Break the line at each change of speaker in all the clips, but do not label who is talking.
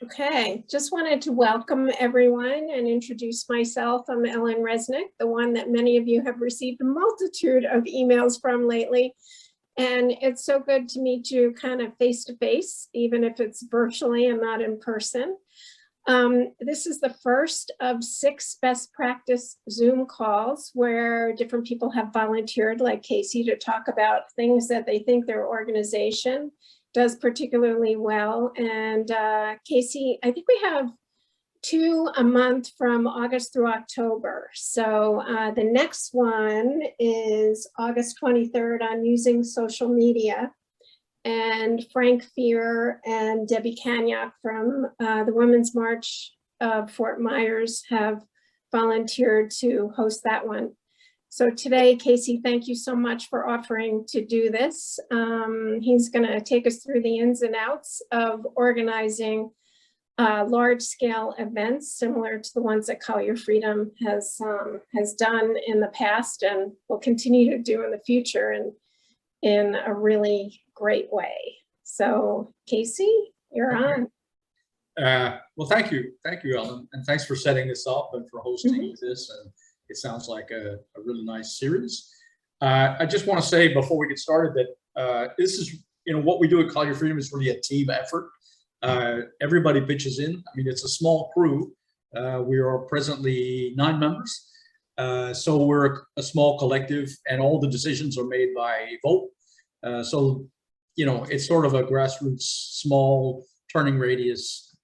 Okay, just wanted to welcome everyone and introduce myself. I'm Ellen Resnick, the one that many of you have received a multitude of emails from lately. And it's so good to meet you kind of face to face, even if it's virtually and not in person. This is the first of 6 best practice Zoom calls where different people have volunteered, like Casey, to talk about things that they think their organization does particularly well. And Casey, I think we have 2 a month from August through October. So the next one is August 23rd on using social media. And Frank Fear and Debbie Kanyak from the Women's March of Fort Myers have volunteered to host that one. So today, Casey, thank you so much for offering to do this. He's going to take us through the ins and outs of organizing large-scale events similar to the ones that Collier Freedom has done in the past and will continue to do in the future in a really great way. So Casey, you're on.
Well, thank you, Ellen, and thanks for setting this up and for hosting this. And it sounds like a really nice series. I just want to say before we get started that this is, what we do at Collier Freedom is really a team effort. Everybody pitches in. I mean, it's a small crew. We are presently 9 members. So we're a small collective, and all the decisions are made by vote. So, it's sort of a grassroots, small turning radius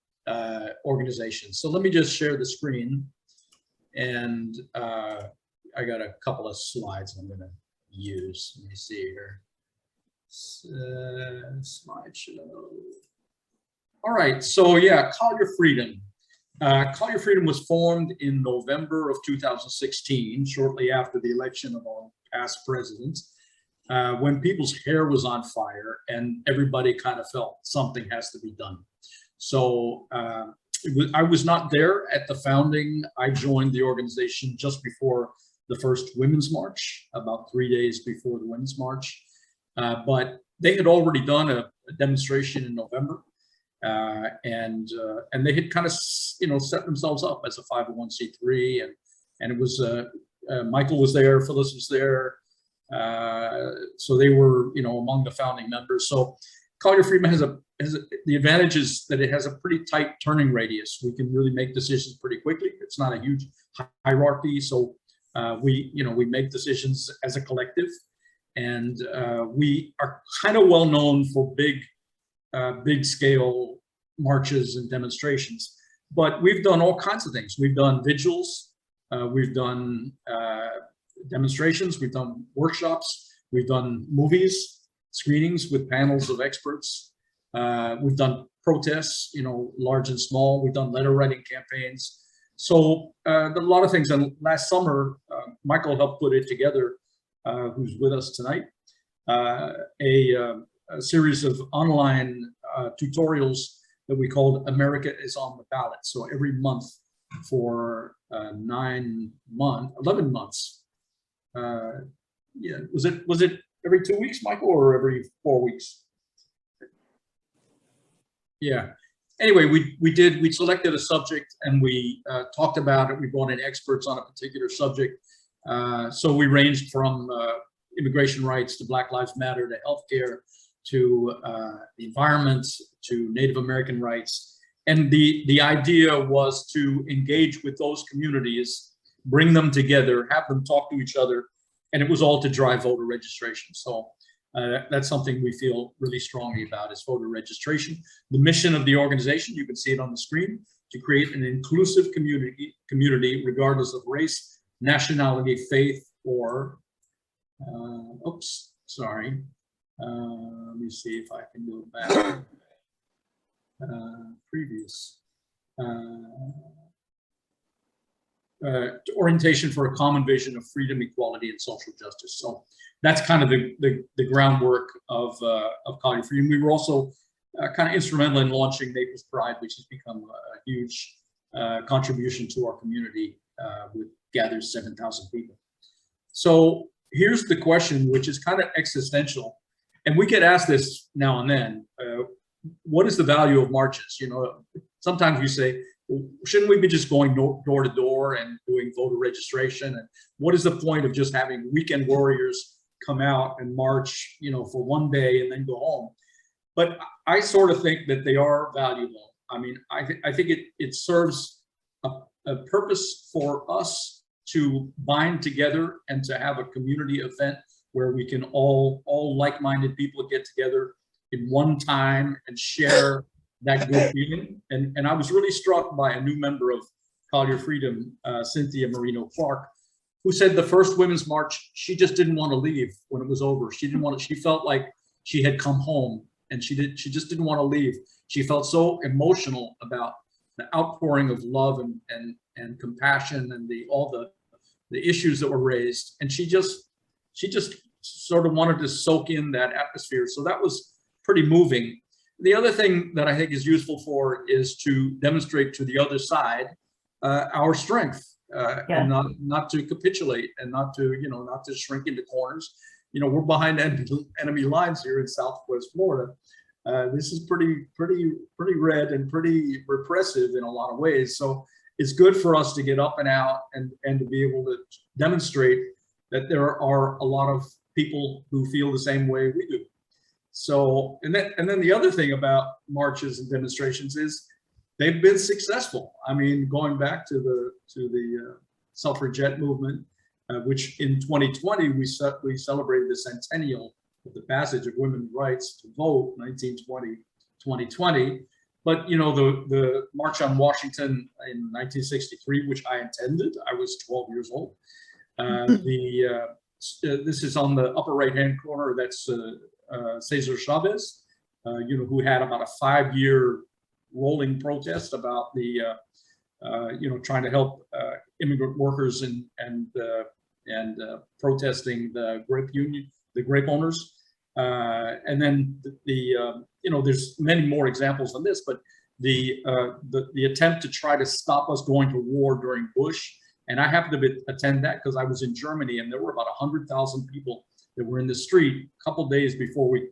organization. So let me just share the screen. And I got a couple of slides I'm going to use. Let me see here. Slideshow. All right. So yeah, Collier Freedom. Collier Freedom was formed in November of 2016, shortly after the election of our past president, when people's hair was on fire and everybody kind of felt something has to be done. So I was not there at the founding. I joined the organization just before the first Women's March, about 3 days before the Women's March. But they had already done a demonstration in November, and they had kind of, set themselves up as a 501c3, and it was Michael was there, Phyllis was there, so they were, among the founding members. So Collier Freedom has the advantage is that it has a pretty tight turning radius. We can really make decisions pretty quickly. It's not a huge hierarchy, so we make decisions as a collective, and we are kind of well known for big scale marches and demonstrations. But we've done all kinds of things. We've done vigils, we've done demonstrations, we've done workshops, we've done movies, screenings with panels of experts. We've done protests, large and small. We've done letter writing campaigns. So a lot of things. And last summer, Michael helped put it together, who's with us tonight, a series of online tutorials that we called America is on the Ballot. So every month for 11 months. Yeah, was it every 2 weeks, Michael, or every 4 weeks? Yeah. Anyway, we selected a subject and we talked about it. We brought in experts on a particular subject. So we ranged from immigration rights to Black Lives Matter to healthcare to the environment to Native American rights. And the idea was to engage with those communities, bring them together, have them talk to each other, and it was all to drive voter registration. So that's something we feel really strongly about, is voter registration. The mission of the organization, you can see it on the screen, to create an inclusive community regardless of race, nationality, faith, or, oops, sorry. Let me see if I can go back. Previous. Orientation for a common vision of freedom, equality, and social justice. So that's kind of the groundwork of Collier Freedom. We were also kind of instrumental in launching Naples Pride, which has become a huge contribution to our community, with gathers 7,000 people. So here's the question, which is kind of existential, and we get asked this now and then. What is the value of marches? sometimes we say, well, shouldn't we be just going door to door and doing voter registration? And what is the point of just having weekend warriors come out and march, for one day and then go home? But I sort of think that they are valuable. I mean, I think it serves a purpose for us to bind together and to have a community event where we can all like-minded people get together in one time and share that good feeling. And I was really struck by a new member of Collier Freedom, Cynthia Marino Clark, who said the first Women's March, she just didn't want to leave when it was over. She didn't want to, she felt like she had come home, and she just didn't want to leave. She felt so emotional about the outpouring of love and compassion and all the issues that were raised. And she just sort of wanted to soak in that atmosphere. So that was pretty moving. The other thing that I think is useful for is to demonstrate to the other side our strength, and not to capitulate, and not to shrink into corners. We're behind enemy lines here in Southwest Florida. This is pretty red and pretty repressive in a lot of ways. So it's good for us to get up and out and to be able to demonstrate that there are a lot of people who feel the same way we do. So, and then the other thing about marches and demonstrations is they've been successful. I mean, going back to the suffragette movement, which in 2020 we celebrated the centennial of the passage of women's rights to vote, 1920. But the March on Washington in 1963, which I attended, I was 12 years old. This is on the upper right-hand corner. That's Cesar Chavez, who had about a 5-year rolling protest about the, trying to help immigrant workers and protesting the grape owners. And then there's many more examples on this, but the attempt to try to stop us going to war during Bush. And I happened to attend that because I was in Germany, and there were about 100,000 people that were in the street a couple days before we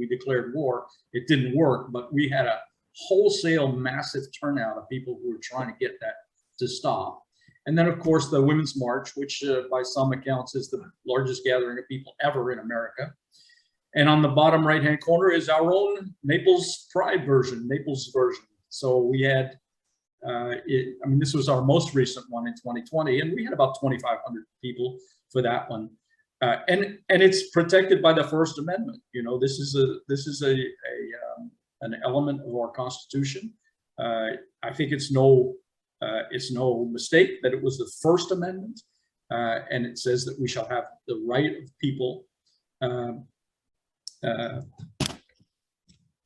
declared war. It didn't work, but we had a wholesale massive turnout of people who were trying to get that to stop. And then, of course, the Women's March, which by some accounts is the largest gathering of people ever in America. And on the bottom right-hand corner is our own Naples Pride version, Naples version. So we had, this was our most recent one in 2020, and we had about 2,500 people for that one. And it's protected by the First Amendment. This is an element of our Constitution. I think it's no mistake that it was the First Amendment, and it says that we shall have the right of people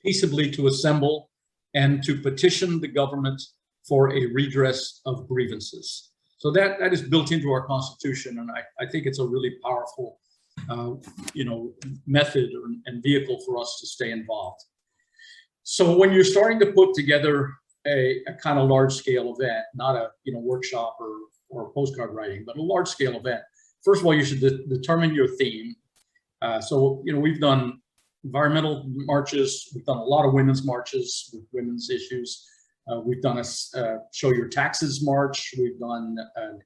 peaceably to assemble and to petition the government for a redress of grievances. So that is built into our Constitution, and I think it's a really powerful, method and vehicle for us to stay involved. So when you're starting to put together a kind of large-scale event, not a workshop or postcard writing, but a large-scale event, first of all, you should determine your theme. So we've done environmental marches, we've done a lot of women's marches with women's issues. We've done a Show Your Taxes march. We've done an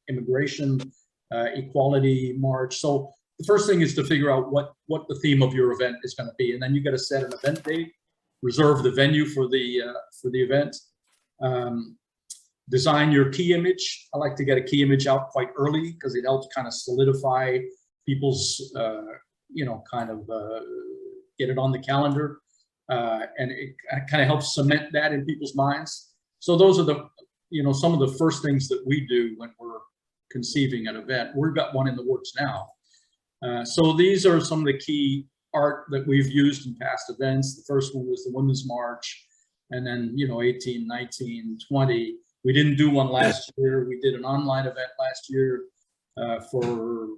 immigration equality march. So the first thing is to figure out what the theme of your event is going to be, and then you got to set an event date, reserve the venue for the event, design your key image. I like to get a key image out quite early because it helps kind of solidify people's, get it on the calendar. And it kind of helps cement that in people's minds. So those are the, some of the first things that we do when we're conceiving an event. We've got one in the works now. So these are some of the key art that we've used in past events. The first one was the Women's March, and then 18, 19, 20. We didn't do one last year. We did an online event last year for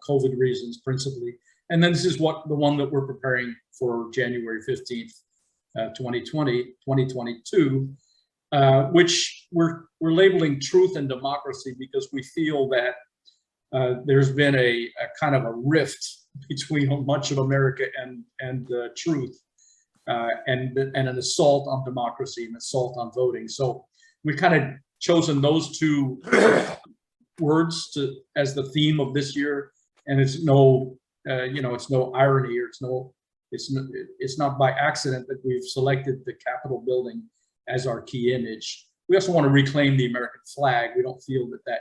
COVID reasons principally. And then this is the one that we're preparing for January 15th, 2022, which we're labeling Truth and Democracy because we feel that there's been a kind of a rift between much of America and truth. and an assault on democracy, an assault on voting. So we've kind of chosen those two words as the theme of this year, and it's no, it's no irony, or it's not by accident that we've selected the Capitol building as our key image. We also want to reclaim the American flag. We don't feel that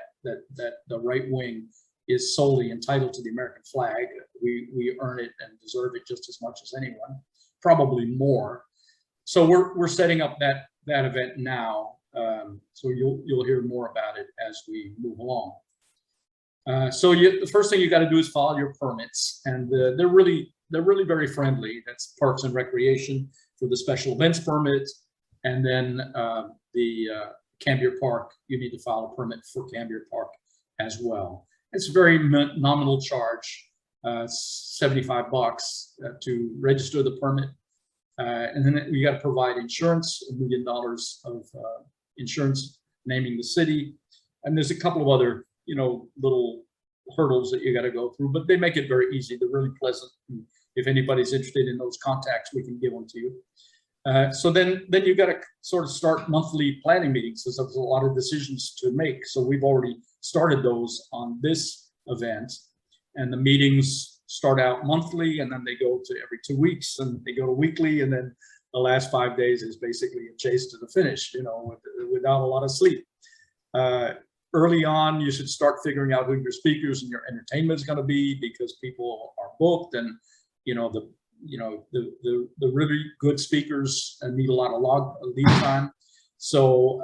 the right wing is solely entitled to the American flag. We earn it and deserve it just as much as anyone, probably more. So we're setting up that event now. So you'll hear more about it as we move along. So the first thing you got to do is file your permits, and they're really very friendly. That's Parks and Recreation for the special events permit, and then the Cambier Park, you need to file a permit for Cambier Park as well. It's a very nominal charge, $75 to register the permit, and then you got to provide insurance, $1 million of insurance naming the city, and there's a couple of other little hurdles that you got to go through, but they make it very easy. They're really pleasant. And if anybody's interested in those contacts, we can give them to you. So then you got to sort of start monthly planning meetings, because there's a lot of decisions to make. So we've already started those on this event, and the meetings start out monthly, and then they go to every 2 weeks, and they go to weekly, and then the last 5 days is basically a chase to the finish, without a lot of sleep. Early on, you should start figuring out who your speakers and your entertainment is going to be, because people are booked, and the really good speakers need a lot of lead time. So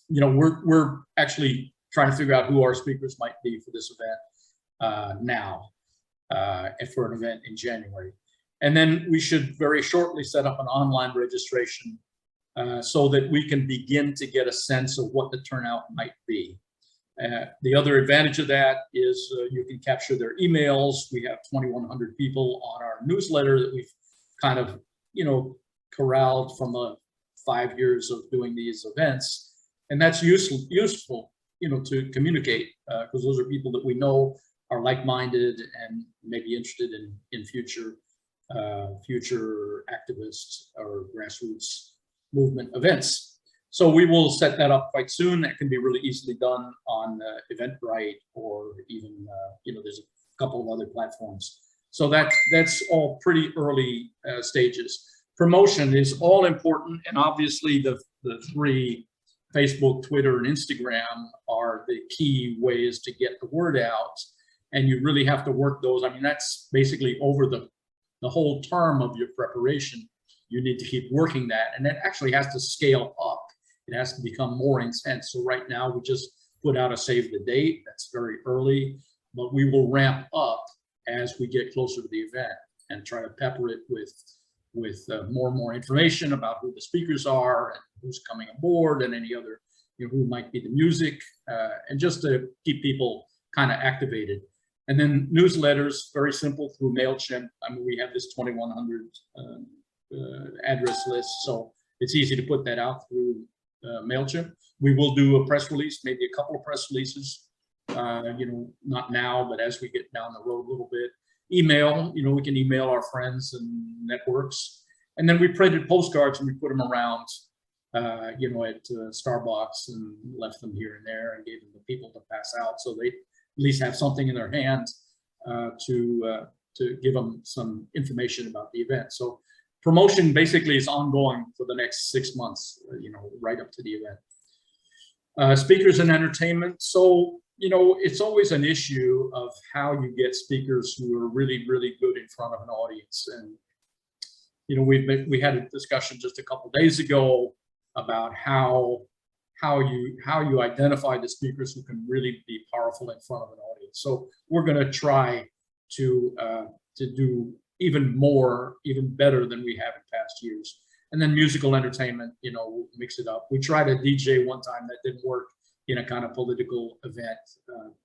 we're actually trying to figure out who our speakers might be for this event now, and for an event in January. And then we should very shortly set up an online registration, so that we can begin to get a sense of what the turnout might be. The other advantage of that is you can capture their emails. We have 2,100 people on our newsletter that we've kind of, corralled from 5 years of doing these events. And that's useful, to communicate, because those are people that we know are like-minded and maybe interested in future activists or grassroots movement events. So we will set that up quite soon. That can be really easily done on Eventbrite, or even there's a couple of other platforms. So that's all pretty early stages. Promotion is all important, and obviously the three, Facebook, Twitter, and Instagram, are the key ways to get the word out. And you really have to work those. I mean, that's basically over the whole term of your preparation. You need to keep working that, and that actually has to scale up. It has to become more intense. So right now we just put out a save the date. That's very early, but we will ramp up as we get closer to the event and try to pepper it with more and more information about who the speakers are and who's coming aboard, and any other, who might be the music, and just to keep people kind of activated. And then newsletters, very simple, through MailChimp. I mean, we have this 2,100 address list, so it's easy to put that out through MailChimp. We will do a press release, maybe a couple of press releases, not now, but as we get down the road a little bit. Email, we can email our friends and networks. And then we printed postcards and we put them around, at Starbucks, and left them here and there, and gave them to people to pass out, so they at least have something in their hands to give them some information about the event. So promotion basically is ongoing for the next 6 months, right up to the event. Speakers and entertainment. So, it's always an issue of how you get speakers who are really, really good in front of an audience. And, we had a discussion just a couple of days ago about how you identify the speakers who can really be powerful in front of an audience. So we're going to try to do even more, even better than we have in past years. And then musical entertainment, we'll mix it up. We tried a DJ one time, that didn't work in a kind of political event.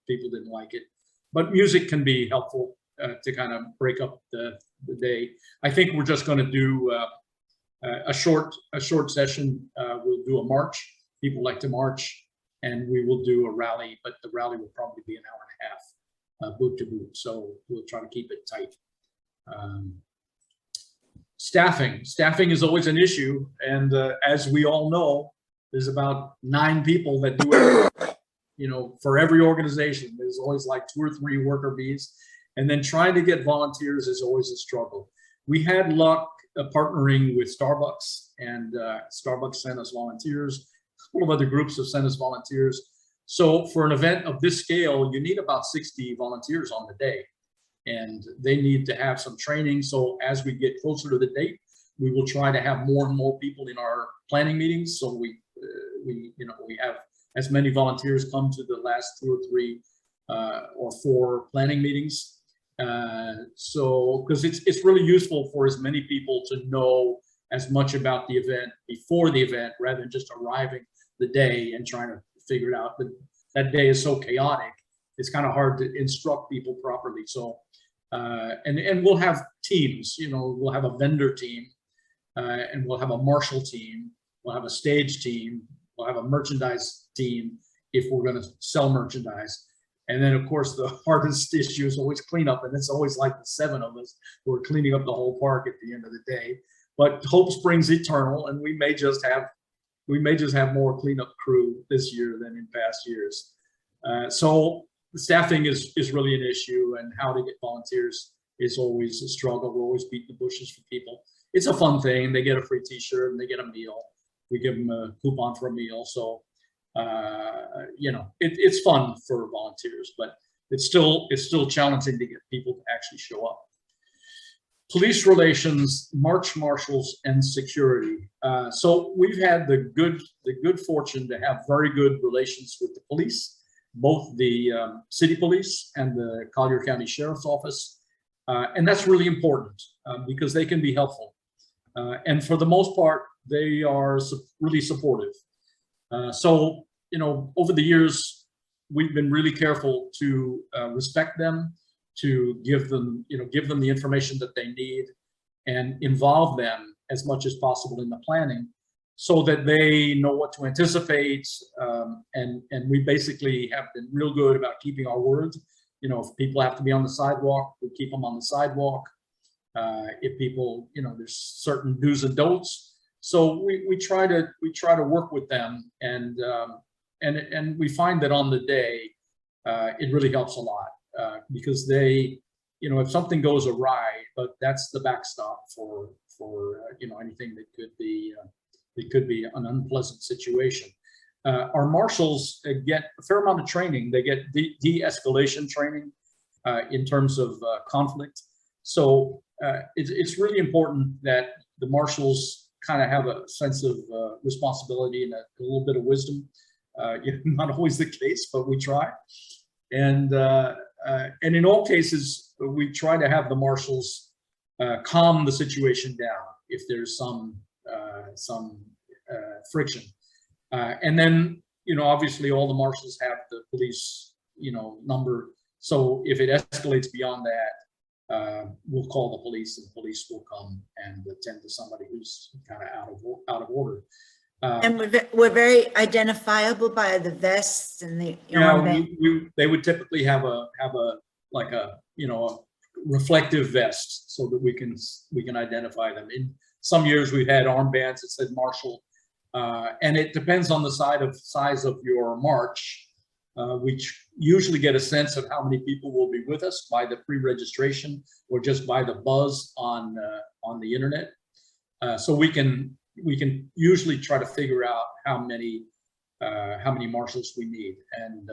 People didn't like it, but music can be helpful to kind of break up the day. I think we're just going to do a short session. We'll do a march. People like to march, and we will do a rally, but the rally will probably be an hour and a half, boot to boot. So we'll try to keep it tight. Staffing is always an issue. And as we all know, there's about 9 people that do everything. You know, for every organization, there's always like 2 or 3 worker bees. And then trying to get volunteers is always a struggle. We had luck partnering with Starbucks, and Starbucks sent us volunteers. A couple of other groups have sent us volunteers. So for an event of this scale, you need about 60 volunteers on the day, and they need to have some training. So as we get closer to the date, we will try to have more and more people in our planning meetings. So we have as many volunteers come to the last 2 or 3 or 4 planning meetings. So because it's really useful for as many people to know as much about the event before the event, rather than just arriving the day and trying to figure it out. That day is so chaotic, it's kind of hard to instruct people properly. So and we'll have teams, you know, we'll have a vendor team, and we'll have a marshal team, we'll have a stage team, we'll have a merchandise team if we're going to sell merchandise. And then, of course, the hardest issue is always cleanup, and it's always like the 7 of us who are cleaning up the whole park at the end of the day. But hope springs eternal, and we may just have more cleanup crew this year than in past years. So staffing is really an issue, and how to get volunteers is always a struggle. We're always beating the bushes for people. It's a fun thing. They get a free T-shirt and they get a meal. We give them a coupon for a meal. So you know, it's fun for volunteers, but it's still challenging to get people to actually show up. Police relations, march marshals, and security. So we've had the good fortune to have very good relations with the police, both the city police and the Collier County Sheriff's Office, and that's really important because they can be helpful. And for the most part, they are really supportive. So, you know, over the years, we've been really careful to respect them, to give them the information that they need, and involve them as much as possible in the planning, so that they know what to anticipate. And we basically have been real good about keeping our word. You know, if people have to be on the sidewalk, we keep them on the sidewalk. If people, you know, there's certain do's and don'ts. So we try to work with them, and we find that on the day, it really helps a lot, because they, you know, if something goes awry, but that's the backstop for you know, anything that could be an unpleasant situation. Our marshals get a fair amount of training. They get de-escalation training in terms of conflict. So it's really important that the marshals kind of have a sense of responsibility and a little bit of wisdom. Not always the case, but we try. And in all cases, we try to have the marshals calm the situation down if there's some friction. And then, you know, obviously all the marshals have the police, you know, number. So if it escalates beyond that, we'll call the police, and the police will come and attend to somebody who's kind of out of order.
And we're very identifiable by the vests and the
they would typically have a you know, a reflective vest so that we can identify them. In some years we've had armbands that said marshal, and it depends on the size of your march. We usually get a sense of how many people will be with us by the pre-registration or just by the buzz on the internet. So we can usually try to figure out how many marshals we need, and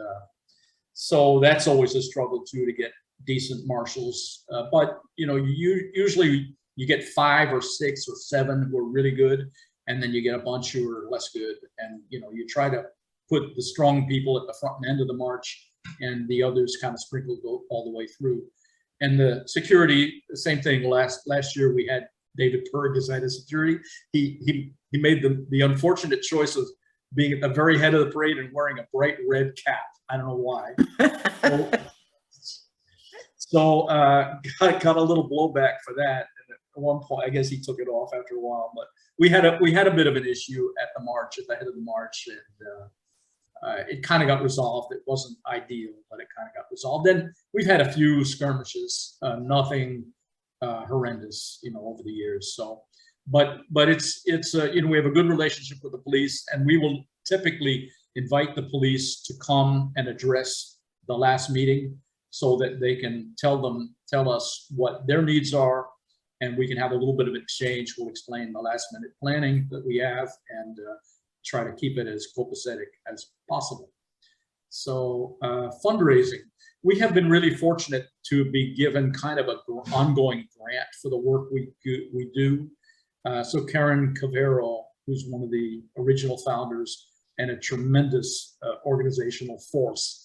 so that's always a struggle too, to get decent marshals. But you know, usually you get 5 or 6 or 7 who are really good, and then you get a bunch who are less good, and you know, you try to put the strong people at the front end of the march, and the others kind of sprinkled all the way through. And the security, the same thing. Last year we had David Berg as head of security. He made the unfortunate choice of being at the very head of the parade and wearing a bright red cap. I don't know why. So got a little blowback for that. And at one point, I guess he took it off after a while. But we had a bit of an issue at the march, at the head of the march, and it kind of got resolved. It wasn't ideal, but it kind of got resolved. Then we've had a few skirmishes, nothing horrendous, over the years. So, but it's we have a good relationship with the police, and we will typically invite the police to come and address the last meeting so that they can tell us what their needs are, and we can have a little bit of exchange. We'll explain the last minute planning that we have and try to keep it as copacetic as possible. So fundraising, we have been really fortunate to be given kind of an ongoing grant for the work we do. So Karen Cavero, who's one of the original founders and a tremendous organizational force,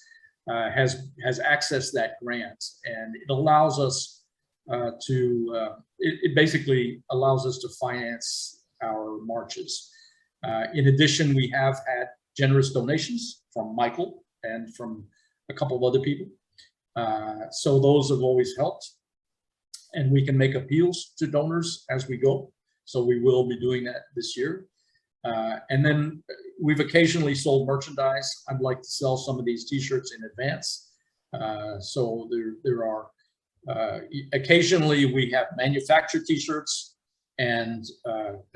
has accessed that grant, and it allows us it basically allows us to finance our marches. In addition, we have had generous donations from Michael and from a couple of other people. So those have always helped, and we can make appeals to donors as we go. So we will be doing that this year. And then we've occasionally sold merchandise. I'd like to sell some of these t-shirts in advance. So there are, occasionally we have manufactured t-shirts and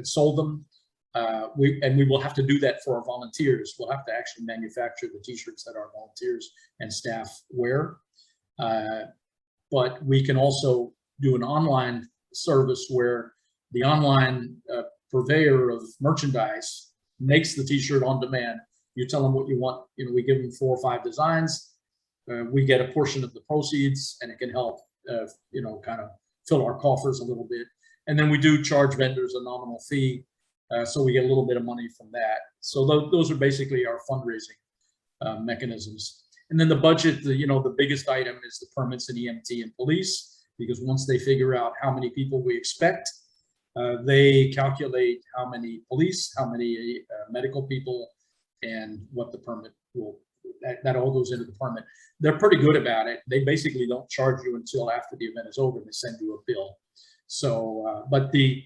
sold them. We will have to do that for our volunteers. We'll have to actually manufacture the t-shirts that our volunteers and staff wear. But we can also do an online service where the online purveyor of merchandise makes the t-shirt on demand. You tell them what you want, we give them 4 or 5 designs. We get a portion of the proceeds, and it can help, kind of fill our coffers a little bit. And then we do charge vendors a nominal fee, so we get a little bit of money from that. So those are basically our fundraising mechanisms. And then the budget, the biggest item is the permits and EMT and police, because once they figure out how many people we expect, they calculate how many police, how many medical people, and what the permit will, that all goes into the permit. They're pretty good about it. They basically don't charge you until after the event is over, and they send you a bill. So, but the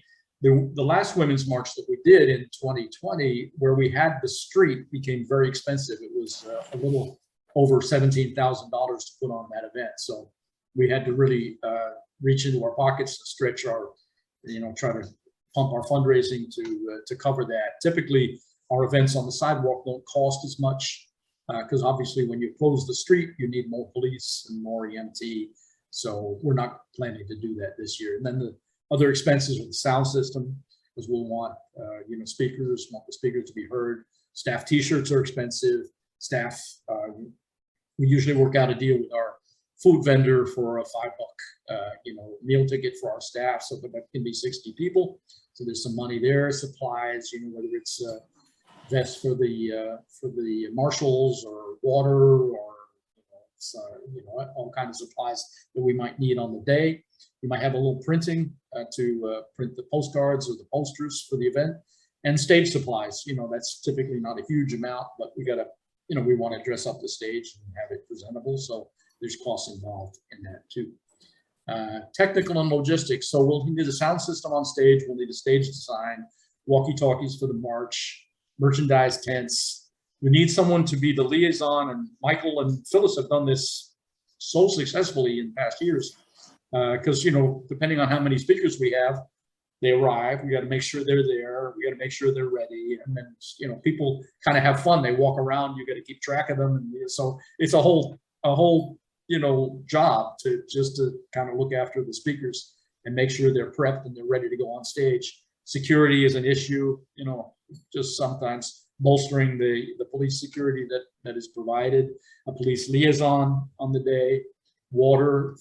last Women's March that we did in 2020, where we had the street, became very expensive. It was a little over $17,000 to put on that event. So we had to really reach into our pockets to stretch our, try to pump our fundraising to cover that. Typically, our events on the sidewalk don't cost as much because obviously when you close the street, you need more police and more EMT. So we're not planning to do that this year. And then the other expenses with the sound system, because we'll want, speakers, want the speakers to be heard. Staff t-shirts are expensive. Staff, we usually work out a deal with our food vendor for a $5 meal ticket for our staff, so that can be 60 people. So there's some money there. Supplies, whether it's vests for the marshals or water or all kinds of supplies that we might need on the day. You might have a little printing to print the postcards or the posters for the event, and stage supplies. That's typically not a huge amount, but we gotta, we want to dress up the stage and have it presentable. So there's costs involved in that too. Technical and logistics. So we'll need a sound system on stage. We'll need a stage design, walkie-talkies for the march, merchandise tents. We need someone to be the liaison, and Michael and Phyllis have done this so successfully in past years. Because, depending on how many speakers we have, they arrive, we got to make sure they're there, we got to make sure they're ready, and then, people kind of have fun. They walk around, you got to keep track of them, and so it's a whole job to kind of look after the speakers and make sure they're prepped and they're ready to go on stage. Security is an issue, just sometimes bolstering the police security that is provided, a police liaison on the day, water,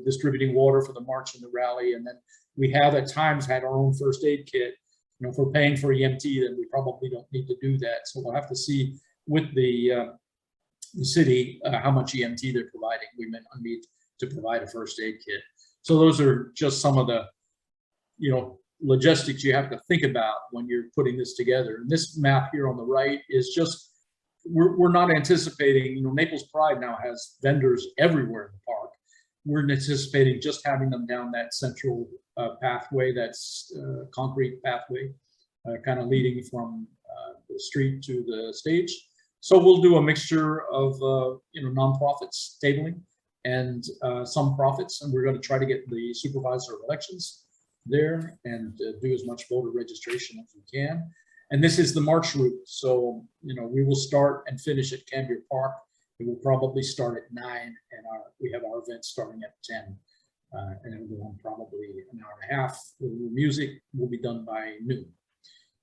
distributing water for the march and the rally. And then we have at times had our own first aid kit. If we're paying for EMT, then we probably don't need to do that. So we'll have to see with the city how much EMT they're providing. We may not need to provide a first aid kit. So those are just some of the, logistics you have to think about when you're putting this together. And this map here on the right is just, we're not anticipating, Naples Pride now has vendors everywhere in the park. We're anticipating just having them down that central pathway, that's concrete pathway, kind of leading from the street to the stage. So we'll do a mixture of, nonprofits tabling, and some profits. And we're going to try to get the supervisor of elections there and do as much voter registration as we can. And this is the March route. So, you know, we will start and finish at Cambier Park. It will probably start at 9, and we have our event starting at 10. And it'll go on probably an hour and a half. The music will be done by noon.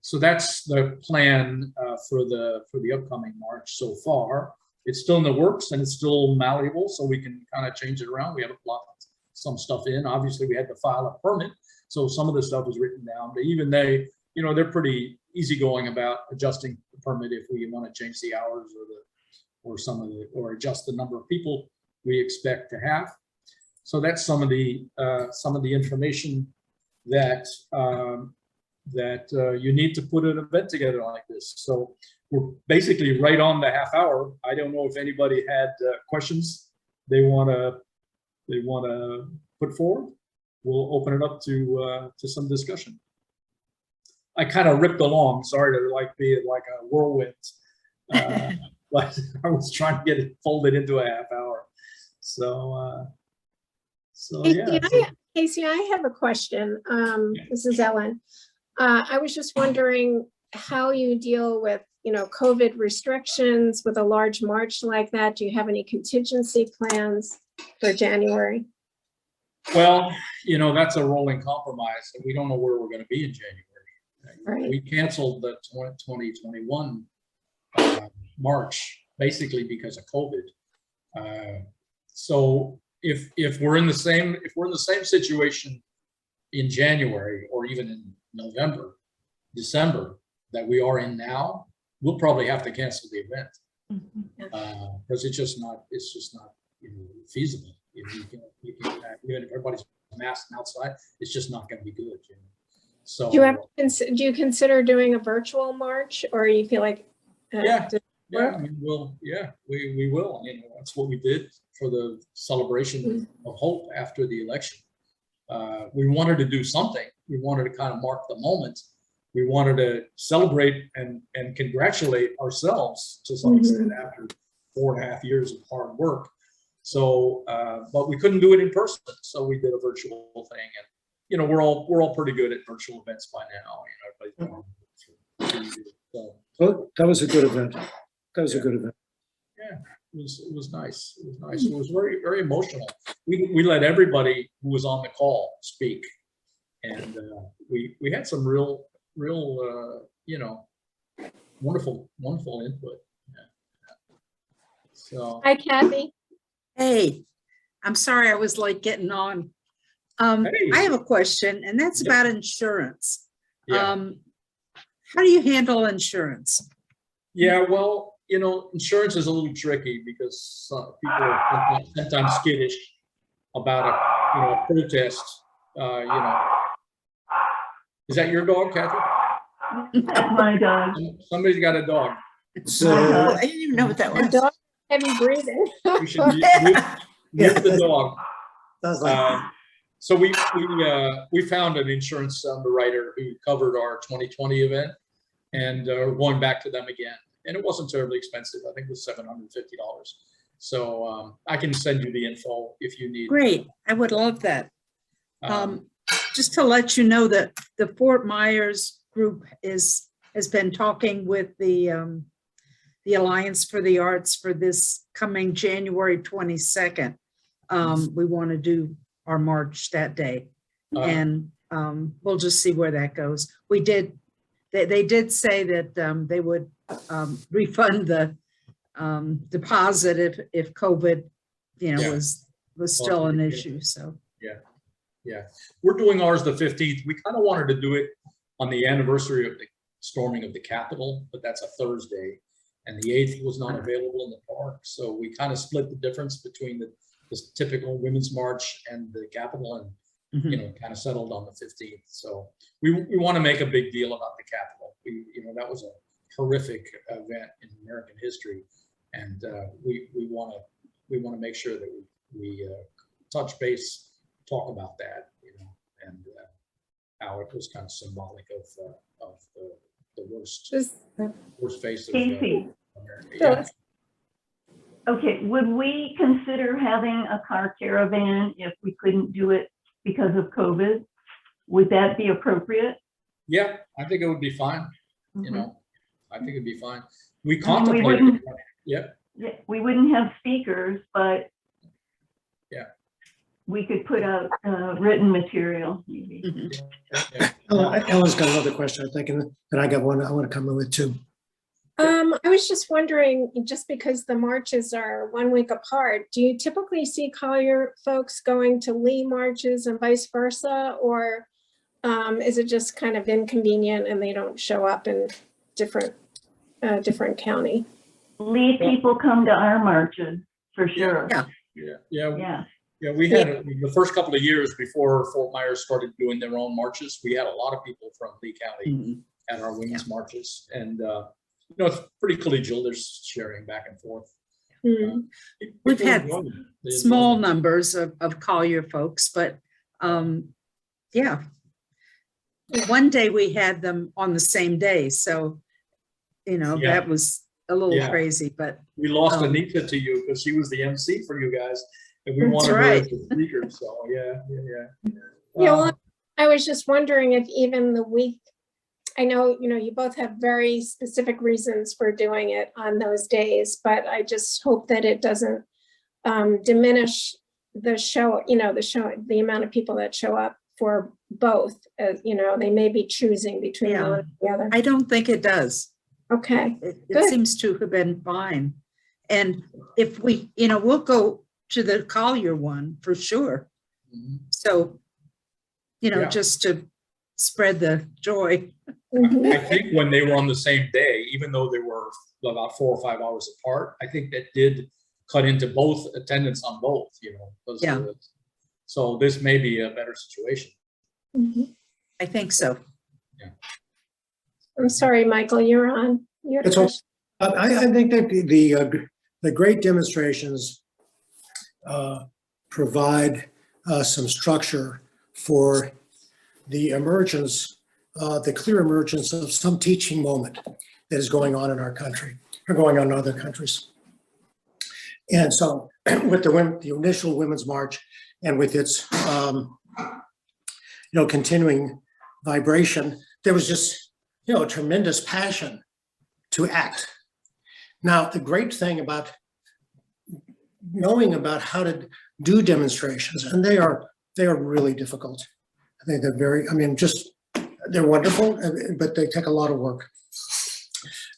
So that's the plan for the upcoming March so far. It's still in the works and it's still malleable, so we can kind of change it around. We haven't locked some stuff in. Obviously, we had to file a permit, so some of the stuff is written down. But even they, you know, they're pretty easygoing about adjusting the permit if we want to change the hours or adjust the number of people we expect to have. So that's some of the information that you need to put an event together like this. So we're basically right on the half hour. I don't know if anybody had questions they want to put forward. We'll open it up to some discussion. I kind of ripped along. Sorry to be like a whirlwind, but I was trying to get it folded into a half hour. So yeah.
Casey, I have a question. This is Ellen. I was just wondering how you deal with, you know, COVID restrictions with a large march like that. Do you have any contingency plans for January?
Well, you know, that's a rolling compromise, and we don't know where we're going to be in January.
Right.
We canceled the 2021 March basically because of COVID. So if we're in the same situation in January or even in November, December that we are in now, we'll probably have to cancel the event because it's just not you know, feasible. You know, you can't even if everybody's masked outside, it's just not going to be good. You know? So
do you consider doing a virtual march, or you feel like
yeah, I mean, we will. You know, that's what we did for the celebration of hope after the election. We wanted to do something. We wanted to kind of mark the moment. We wanted to celebrate and congratulate ourselves to some extent after 4.5 years of hard work. So, but we couldn't do it in person, so we did a virtual thing. And you know, we're all pretty good at virtual events by now. You know, so,
well, that was a good event. That was a good event.
Yeah, it was nice. It was nice. It was very, very emotional. We let everybody who was on the call speak, and we had some real you know, wonderful input. Yeah. So
Hi, Kathy.
Hey, I'm sorry I was late getting on.
Hey.
I have a question, and that's about insurance.
yeah.
How do you handle insurance?
Yeah, well, you know, insurance is a little tricky because people are sometimes skittish about a protest. You know, is that your dog, Kathy?
My dog.
Somebody's got a dog.
So
I didn't even know what that
The
was.
dog, heavy breathing.
We should mute the dog.
sounds like
So we found an insurance underwriter who covered our 2020 event, and we're going back to them again. And it wasn't terribly expensive. I think it was $750. So I can send you the info if you need.
Great, I would love that. Just to let you know that the Fort Myers group has been talking with the Alliance for the Arts for this coming January 22nd. We want to do our march that day, and we'll just see where that goes. They did say that they would refund the deposit if COVID, you know, was still an issue. So
yeah, we're doing ours the 15th. We kind of wanted to do it on the anniversary of the storming of the Capitol, but that's a Thursday, and the 8th was not available in the park, so we kind of split the difference between the typical women's march and the Capitol, and you know, kind of settled on the 15th. So we want to make a big deal about the Capitol. You know, that was a horrific event in American history, and we want to make sure that we touch base, talk about that, you know, and how it was kind of symbolic of the worst phase of
Casey.
America. Yeah.
Okay, would we consider having a car caravan if we couldn't do it because of COVID? Would that be appropriate?
Yeah, I think it would be fine. You
Mhm.
know, I think it'd be fine. We
I mean,
contemplated.
wouldn't-
Yeah,
Yeah, we wouldn't have speakers, but
yeah.
we could put out written material maybe.
Mhm.
yeah.
Ellen's got another question, I think, and I got one I want to come in with too.
I was just wondering, just because the marches are 1 week apart, do you typically see Collier folks going to Lee marches and vice versa? Or is it just kind of inconvenient and they don't show up in different county?
Lee people come to our marches for sure.
Yeah.
Yeah.
Yeah, we had the first couple of years before Fort Myers started doing their own marches. We had a lot of people from Lee County
Mhm.
at our women's marches, and it's pretty collegial. There's sharing back and forth.
Hmm.
We've
People
had
enjoy it. They enjoy
Small
it.
numbers of Collier folks, but yeah. One day we had them on the same day, so
Yeah.
that was a little
Yeah.
crazy, but
We lost
Um,
Anita to you because she was the MC for you guys, and we
That's
wanted her
right.
as the speaker. So yeah.
Yeah, well, I was just wondering if even the week, I know, you both have very specific reasons for doing it on those days, but I just hope that it doesn't diminish the show, the amount of people that show up for both. They may be choosing between
Yeah.
one and the other.
I don't think it does.
Okay,
It
Good.
seems to have been fine. And if we, we'll go to the Collier one for sure.
Mhm.
So,
Yeah.
just to spread the joy.
Mhm.
I think when they were on the same day, even though they were about 4 or 5 hours apart, I think that did cut into both attendance on both. 'Cause,
Yeah.
so this may be a better situation.
Mhm.
I think so.
I'm sorry, Michael, you're on. You had a
It's all-
question?
I think that the great demonstrations provide some structure for the emergence, the clear emergence of some teaching moment that is going on in our country or going on in other countries. And so with the initial Women's March and with its, continuing vibration, there was just, a tremendous passion to act. Now, the great thing about knowing about how to do demonstrations, and they are really difficult. I think they're they're wonderful, but they take a lot of work.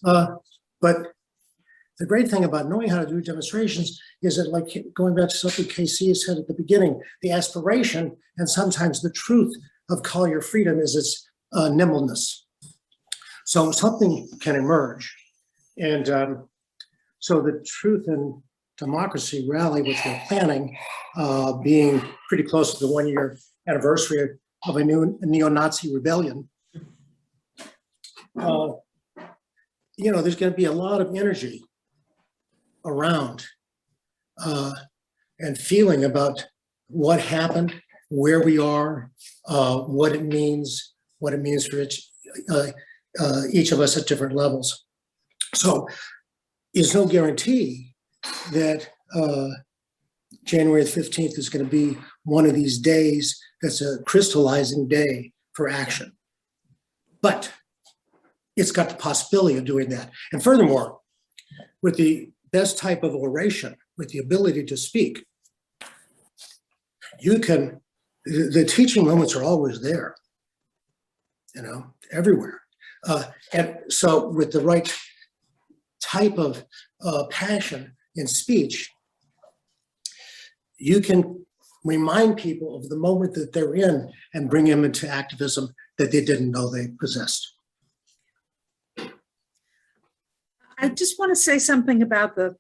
But the great thing about knowing how to do demonstrations is that, like going back to something KC said at the beginning, the aspiration and sometimes the truth of Collier freedom is its nimbleness. So something can emerge. And so the Truth and Democracy rally, which we're planning, being pretty close to the 1-year anniversary of a neo-Nazi rebellion, there's going to be a lot of energy around and feeling about what happened, where we are, what it means for each of us at different levels. So there's no guarantee that January 15th is going to be one of these days that's a crystallizing day for action. But it's got the possibility of doing that. And furthermore, with the best type of oration, with the ability to speak, the teaching moments are always there, everywhere. And so with the right type of passion in speech, you can remind people of the moment that they're in and bring them into activism that they didn't know they possessed.
I just want to say something about the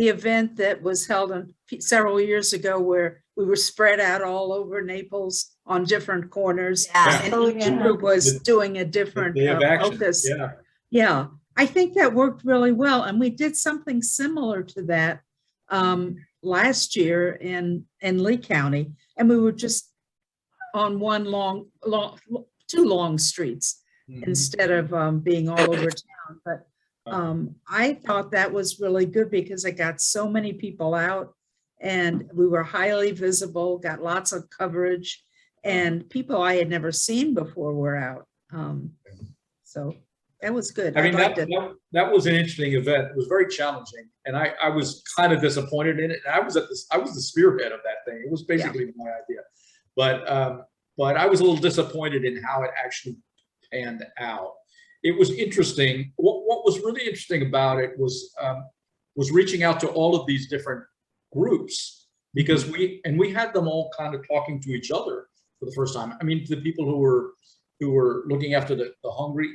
event that was held several years ago where we were spread out all over Naples on different corners.
Yeah.
And
Oh,
each
yeah.
group was doing a different
They have action.
focus.
Yeah.
Yeah, I think that worked really well. And we did something similar to that last year in Lee County. And we were just on two long streets
Mhm.
instead of being all over town. But I thought that was really good because it got so many people out and we were highly visible, got lots of coverage, and people I had never seen before were out. So that was good.
I mean,
liked
that,
it.
that was an interesting event. It was very challenging, and I was kind of disappointed in it. And I was the spearhead of that thing. It was basically my idea, but I was a little disappointed in how it actually panned out. It was interesting. What was really interesting about it was reaching out to all of these different groups, because we had them all kind of talking to each other for the first time. I mean, the people who were looking after the hungry,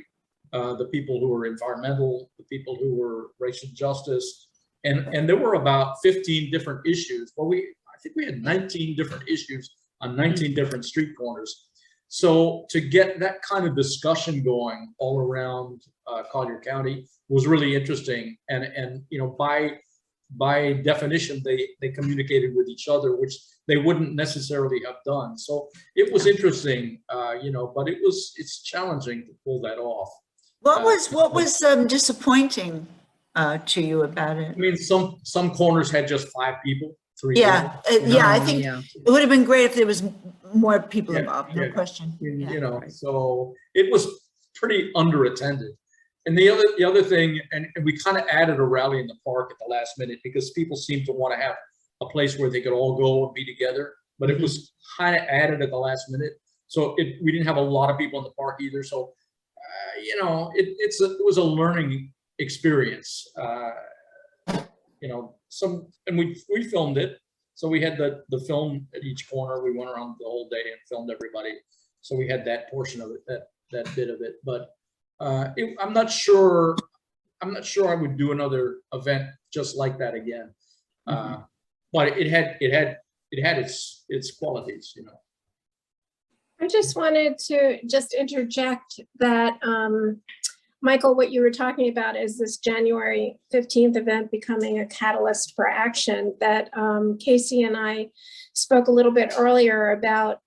the people who were environmental, the people who were racial justice, and there were about 15 different issues. Well, I think we had 19 different issues on 19 different street corners. So to get that kind of discussion going all around Collier County was really interesting. And you know, by definition, they communicated with each other, which they wouldn't necessarily have done. So it was interesting, you know, but it's challenging to pull that off.
What was disappointing to you about it?
I mean, some corners had just 5 people, 3
Yeah,
people.
yeah, I think
Yeah.
it would have been great if there was more people
Yeah,
involved, no
yeah.
question. Yeah.
You know, so it was pretty underattended. And the other thing, and we kind of added a rally in the park at the last minute because people seemed to want to have a place where they could all go and be together, but it was kind of added at the last minute. So we didn't have a lot of people in the park either. So, you know, it was a learning experience. You know, and we filmed it. So we had the film at each corner. We went around the whole day and filmed everybody. So we had that portion of it, that bit of it. But I'm not sure I would do another event just like that again. But it had its qualities, you know.
I just wanted to interject that, Michael, what you were talking about is this January 15th event becoming a catalyst for action that Casey and I spoke a little bit earlier about,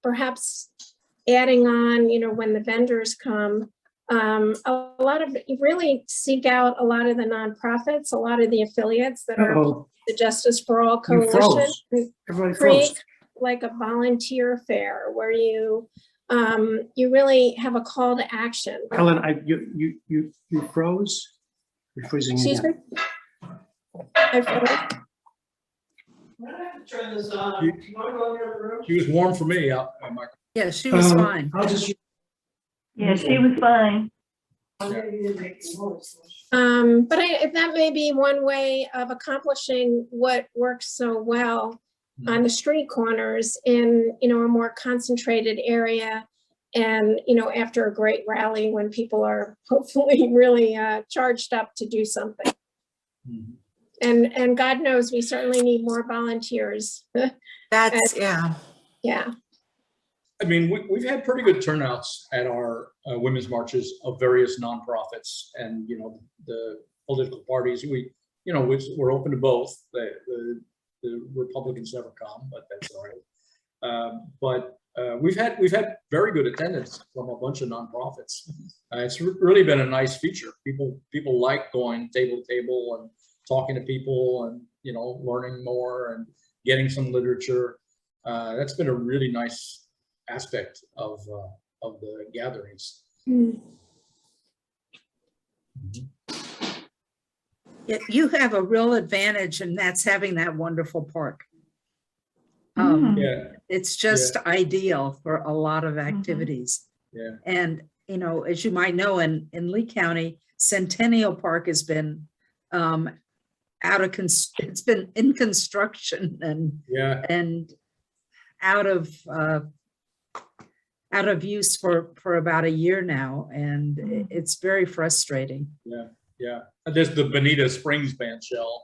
perhaps adding on, you know, when the vendors come, a lot of, you really seek out a lot of the nonprofits, a lot of the affiliates that are the Justice for All
You
Coalition.
froze. Everybody
Create
froze.
like a volunteer fair where you really have a call to action.
Ellen, you froze. You're freezing
Excuse
again.
me? I froze.
Turn this on. You want to go in the other room?
She was warm for me, Michael.
Yeah, she was fine.
I'll just.
Yeah, she was fine.
But that may be one way of accomplishing what works so well on the street corners in, you know, a more concentrated area. And, you know, after a great rally when people are hopefully really charged up to do something. And God knows we certainly need more volunteers.
That's, yeah.
Yeah.
I mean, we've had pretty good turnouts at our women's marches of various nonprofits and, you know, the political parties. We're open to both. The Republicans never come, but that's all right. But we've had very good attendance from a bunch of nonprofits. It's really been a nice feature. People like going table to table and talking to people and, you know, learning more and getting some literature. That's been a really nice aspect of the gatherings.
Yeah, you have a real advantage, and that's having that wonderful park.
Yeah,
It's just ideal for a lot of activities.
yeah.
And, you know, as you might know, in Lee County, Centennial Park has been it's been in construction and out of use for about a year now, and it's very frustrating.
Yeah. There's the Bonita Springs bandshell.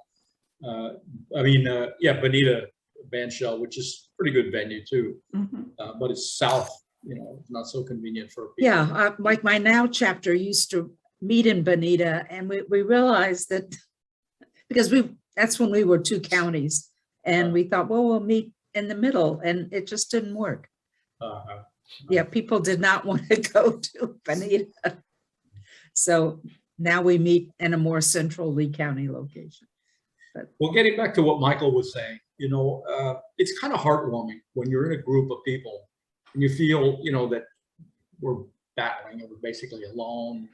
Bonita bandshell, which is pretty good venue too. But it's south, you know, not so convenient for people.
Yeah, like my Now chapter used to meet in Bonita, and we realized that because that's when we were 2 counties, and we thought, well, we'll meet in the middle, and it just didn't work. Yeah, people did not want to go to Bonita. So now we meet in a more central Lee County location.
Well, getting back to what Michael was saying, it's kind of heartwarming when you're in a group of people and you feel, that we're battling and we're basically alone,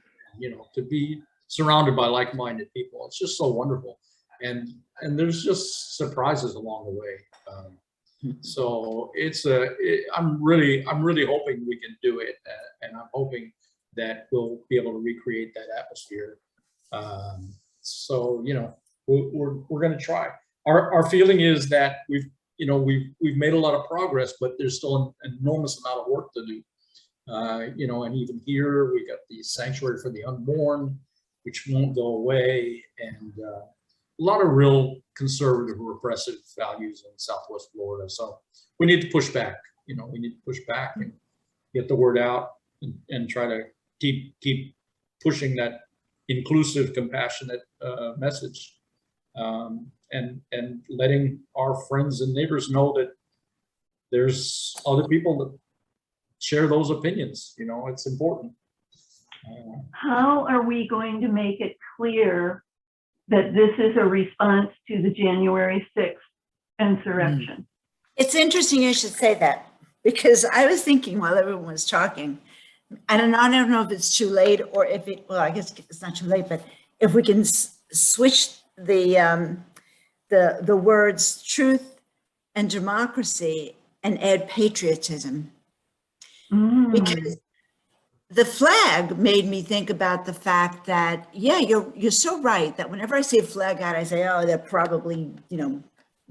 to be surrounded by like-minded people. It's just so wonderful. And there's just surprises along the way. So I'm really hoping we can do it. And I'm hoping that we'll be able to recreate that atmosphere. So, we're going to try. Our feeling is that we've made a lot of progress, but there's still an enormous amount of work to do. And even here we got the sanctuary for the unborn, which won't go away, and a lot of real conservative, repressive values in Southwest Florida. So we need to push back. We need to push back and get the word out and try to keep pushing that inclusive, compassionate message, and letting our friends and neighbors know that there's other people that share those opinions. It's important.
How are we going to make it clear that this is a response to the January 6th insurrection?
It's interesting you should say that, because I was thinking while everyone was talking, I don't know if it's too late or if well, I guess it's not too late, but if we can switch the words truth and democracy and add patriotism. Because the flag made me think about the fact that, yeah, you're so right that whenever I see a flag out, I say, oh, they're probably,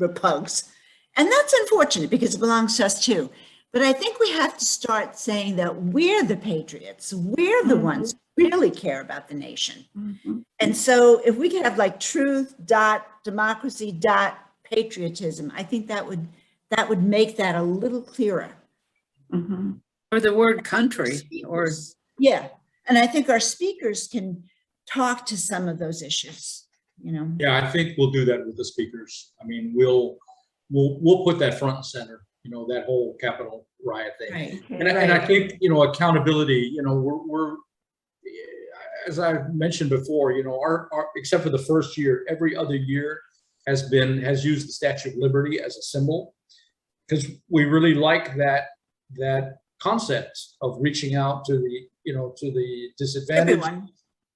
repugs. And that's unfortunate because it belongs to us too. But I think we have to start saying that we're the patriots. We're the ones who really care about the nation. And so if we could have like truth dot democracy dot patriotism, I think that would make that a little clearer.
Or the word country, or
yeah. And I think our speakers can talk to some of those issues,
Yeah, I think we'll do that with the speakers. I mean, we'll put that front and center, that whole Capitol riot thing.
Right.
And I think, accountability, we're, as I mentioned before, our except for the first year, every other year has used the Statue of Liberty as a symbol, because we really like that concept of reaching out to the, to the disadvantaged,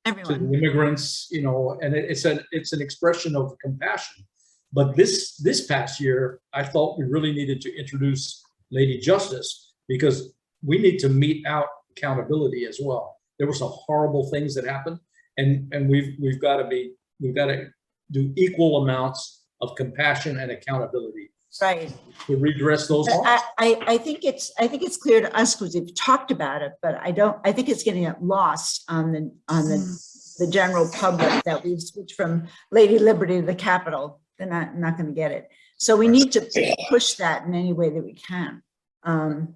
to the immigrants, and it's an expression of compassion. But this past year, I thought we really needed to introduce Lady Justice, because we need to mete out accountability as well. There were some horrible things that happened, and we've got to do equal amounts of compassion and accountability.
Right.
To redress those harms.
I think it's clear to us because we've talked about it, but I think it's getting lost on the general public that we've switched from Lady Liberty to the Capitol. They're not going to get it. So we need to push that in any way that we can. And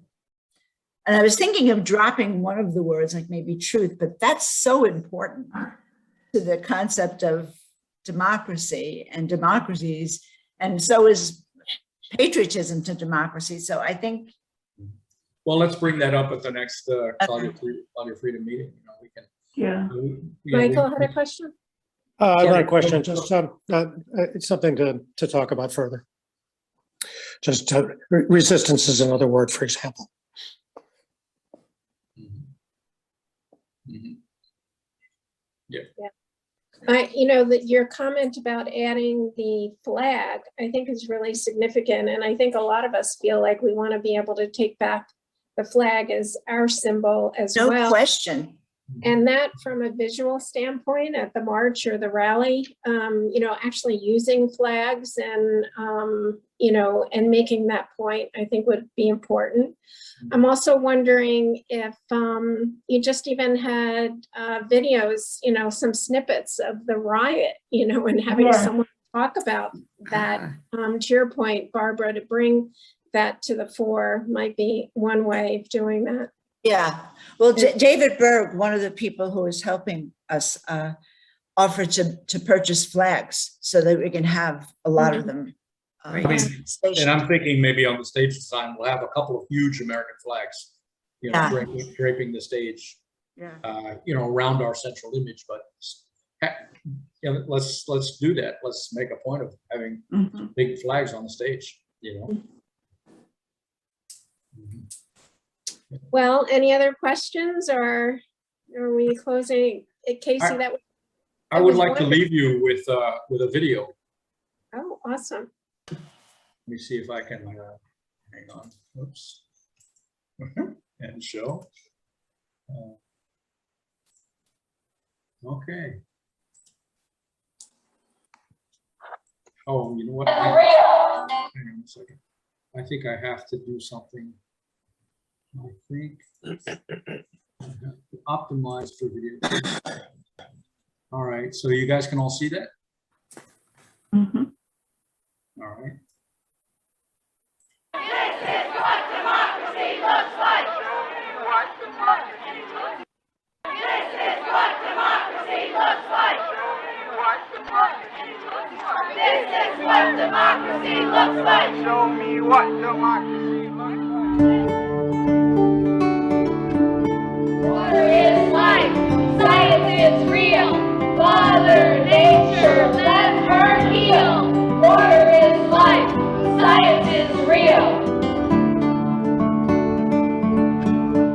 I was thinking of dropping one of the words, like maybe truth, but that's so important to the concept of democracy and democracies, and so is patriotism to democracy. So I think.
Well, let's bring that up at the next Collier Freedom meeting. We can.
Yeah.
Michael had a question?
Not a question, just it's something to talk about further. Just resistance is another word, for example.
Yeah.
That your comment about adding the flag, I think is really significant. And I think a lot of us feel like we want to be able to take back the flag as our symbol as well.
No question.
And that from a visual standpoint at the march or the rally, actually using flags and, and making that point, I think would be important. I'm also wondering if you just even had videos, some snippets of the riot, and having someone talk about that. To your point, Barbara, to bring that to the fore might be one way of doing that.
Yeah, well, David Berg, one of the people who is helping us, offered to purchase flags so that we can have a lot of them.
And I'm thinking maybe on the stage design, we'll have a couple of huge American flags, draping the stage.
Yeah.
Around our central image, but let's do that. Let's make a point of having
Mhm.
big flags on the stage,
Well, any other questions, or are we closing? Casey, that was,
I would
was
like to
wonderful.
leave you with a video.
Oh, awesome.
Let me see if I can, hang on, oops. And show. Okay. Oh, you know what? Hang on a second. I think I have to do something. I think I have to optimize for video. All right, so you guys can all see that?
Mhm.
All right.
This is what democracy looks like. This is what democracy looks like. This is what democracy looks like.
Show me what democracy looks like.
Water is life. Science is real. Mother Nature, let her heal. Water is life. Science is real.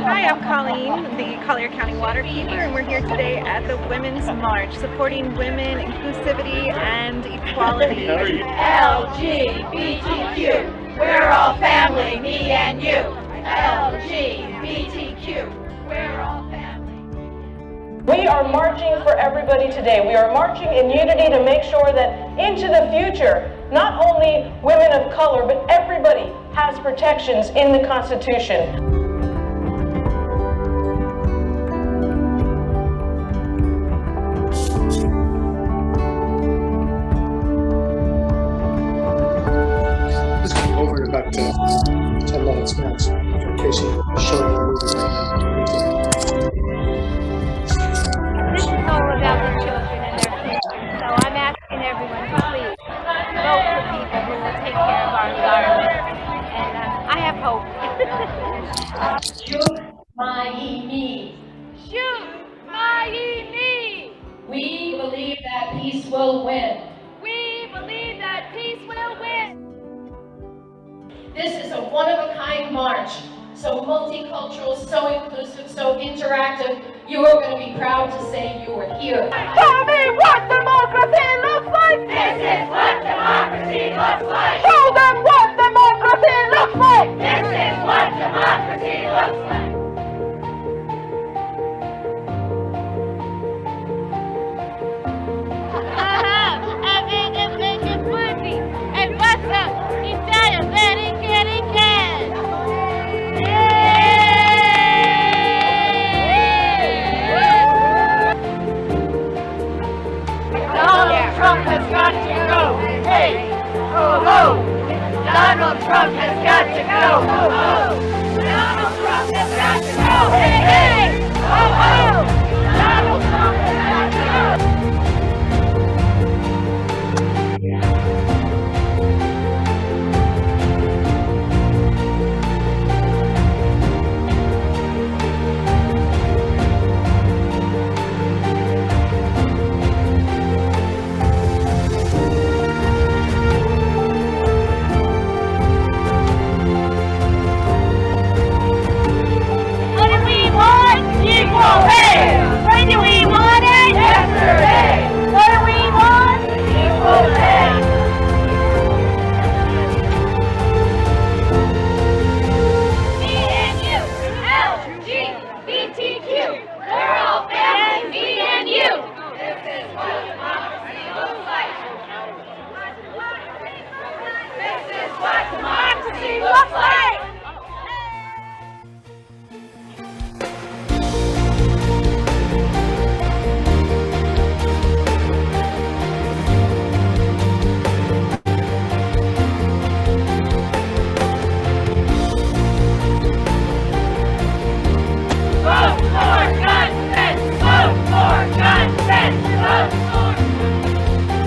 Hi, I'm Colleen, the Collier County Waterkeeper, and we're here today at the Women's March, supporting women, inclusivity, and equality.
LGBTQ, we're all family, me and you. LGBTQ, we're all family.
We are marching for everybody today. We are marching in unity to make sure that into the future, not only women of color, but everybody has protections in the Constitution.
It's going to be over in about 10 minutes max. In case you show the movie right now.
This is all about the children and their future. So I'm asking everyone to please vote for people who will take care of our environment. And I have hope.
Shoot my knee.
Shoot my knee.
We believe that peace will win.
We believe that peace will win.
This is a one-of-a-kind march. So multicultural, so inclusive, so interactive. You are going to be proud to say you were here.
Tell me what democracy looks like.
This is what democracy looks like.
Show them what democracy looks like.
This is what democracy looks like.
And what's up? Italian, very
Donald Trump has got to go. Hey, ho, ho. Donald Trump has got to go. Ho, ho. Donald Trump has got to go. Hey, hey, ho, ho. Donald Trump has got to go.
What do we want?
Equal pay.
When do we want it?
Yesterday.
What do we want?
Equal pay.
Me and you, LGBTQ.
We're all family, me and you. This is what democracy looks like. This is what democracy looks like. Vote for consent. Vote for consent. Vote for.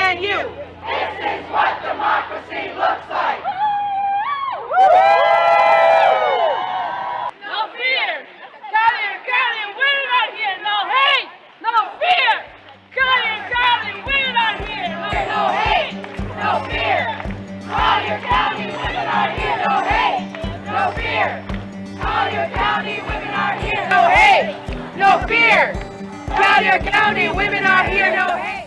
and you. This is what democracy looks like. No fear. Collier County, women are here. No hate. No fear. Collier County, women are here. No hate. No fear. Collier County, women are here. No hate. No fear. Collier County, women are here. No hate. No fear. Collier County, women are here. No hate.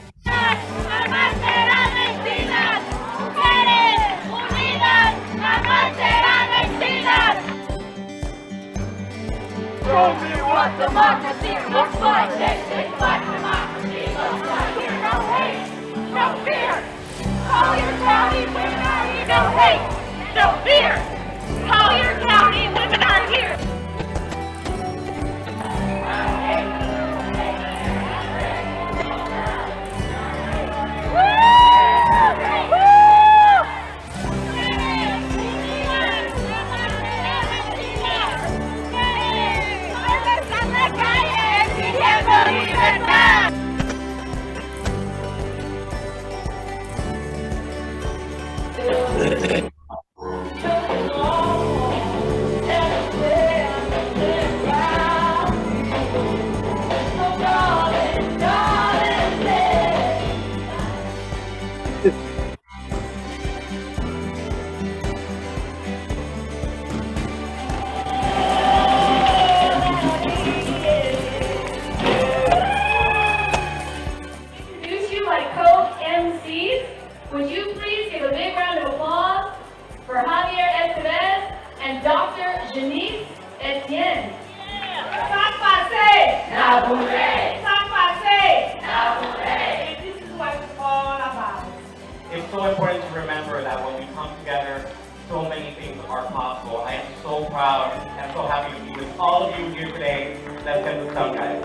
Jamás serán vencidas. Mujeres unidas jamás serán vencidas. Show me what democracy looks like. This is what democracy looks like. Here, no hate, no fear. Collier County, women are here. No hate, no fear. Collier County, women are here. Introduce you my co-MCs. Would you please give a big round of applause for Javier Estevez and Dr. Janice Etienne. Sans passer. Sans passer. This is what it's all about.
It's so important to remember that when we come together, so many things are possible. I am so proud and so happy to be with all of you here today. Let's get this done, guys.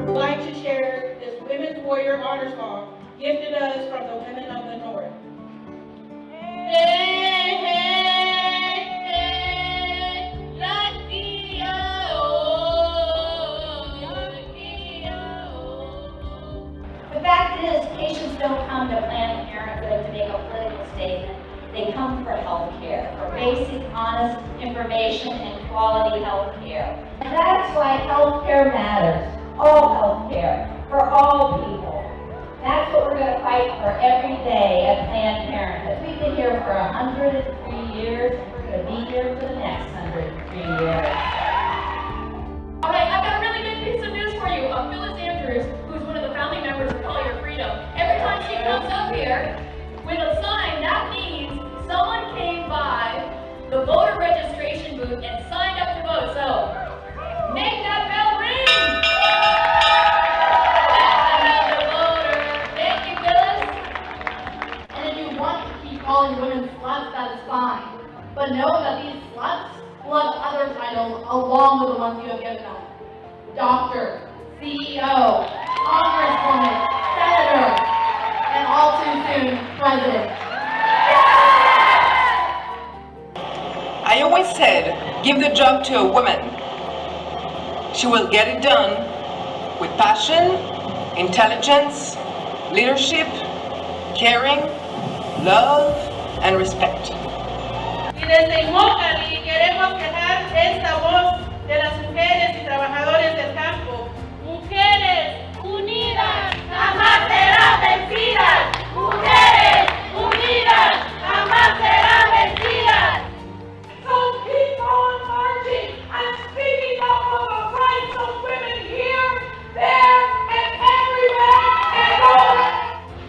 I'd like to share this Women's Warrior Honor Song gifted us from the women of the North. Hey, hey, hey, Latia, oh, Latia, oh.
The fact is, patients don't come to Planned Parenthood to make a political statement. They come for health care, for basic, honest information and quality health care. And that's why health care matters. All health care, for all people. That's what we're going to fight for every day at Planned Parenthood. We've been here for 103 years, and we're going to be here for the next 103 years.
All right, I've got a really good piece of news for you. Phyllis Andrews, who's one of the founding members of Collier Freedom, every time she comes up here with a sign, that means someone came by the voter registration booth and signed up to vote. So, make that bell ring!
Calling women sluts, that is fine. But know that these sluts will have other titles along with the ones you have given them. Doctor, CEO, Congresswoman, Senator, and all too soon, President.
I always said, give the job to a woman. She will get it done with passion, intelligence, leadership, caring, love, and respect.
Y desde Mocali queremos dejar esta voz de las mujeres y trabajadores del campo. Mujeres unidas jamás serán vencidas. Mujeres unidas jamás serán vencidas. So keep on marching. I'm speaking up for the rights of women here, there, and everywhere and all.